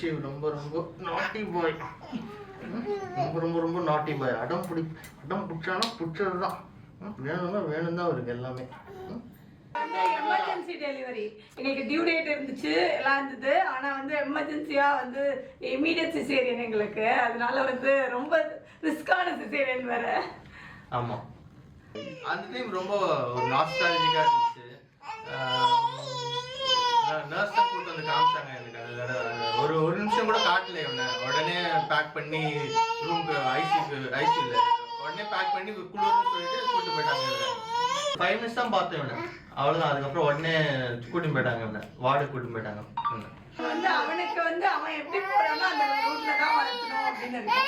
ரிஷி ரொம்ப ரொம்ப நாட்டி பாய். ரொம்ப ரொம்ப ரொம்ப நாட்டி பாய். அடம் பிடிச்சானா பிடிச்சது தான். வேணும்னா வேணும் தான் அவருக்கு எல்லாமே. எமர்ஜென்சி டெலிவரி எங்களுக்கு டியூ டேட் இருந்துச்சு, எல்லாம் இருந்தது. ஆனால் வந்து எமர்ஜென்சியாக வந்து இமீடியட் சிசேரியன் எங்களுக்கு. அதனால வந்து ரொம்ப ரிஸ்கான சிசேரியன் வேற. ஆமாம், அந்த டைம் ரொம்ப நாஸ்டாலஜிக்காக இருந்துச்சு. நர்ஸ் தான் கூப்பிட்டு வந்து காமிச்சாங்க எனக்கு. அதில் ஒரு நிமிஷம் கூட காட்டல இவனை. உடனே பேக் பண்ணி ரூமுக்கு ஐசியூவில் உடனே பேக் பண்ணி குளிர்னு சொல்லிட்டு கூப்பிட்டு போயிட்டாங்க. 5 minutes தான் பார்த்தேன் இவனை, அவ்வளோதான். அதுக்கப்புறம் உடனே கூட்டின்னு போயிட்டாங்க இவனை, வார்டு கூட்டின்னு போயிட்டாங்க. வந்து அவனுக்கு வந்து அவன் எப்படி போறானோ அந்த ரூட்ல தான் வளர்த்தணும் அப்படின்னு இருக்கு.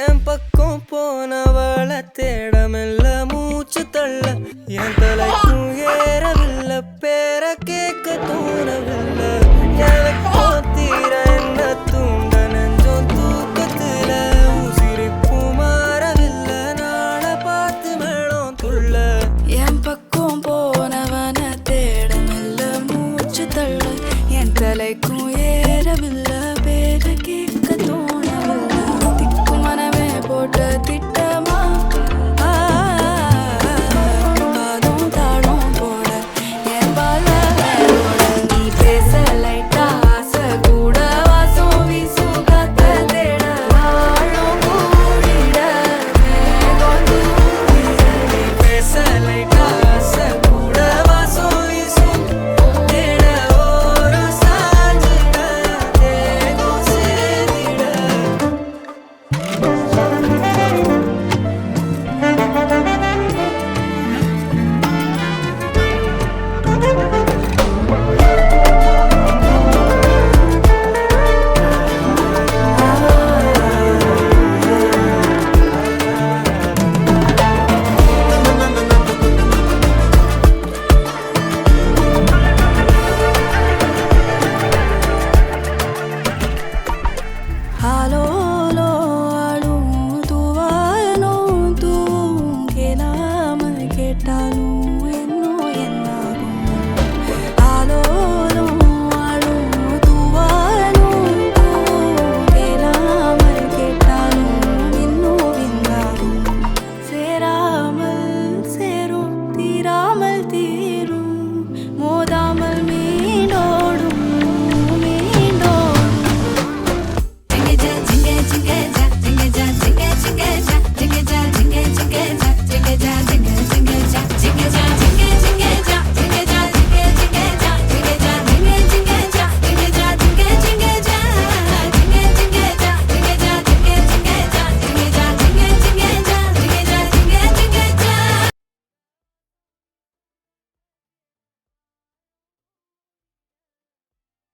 என் பக்கம் போனவள தேடமெல்ல மூச்சு தள்ள என் தலை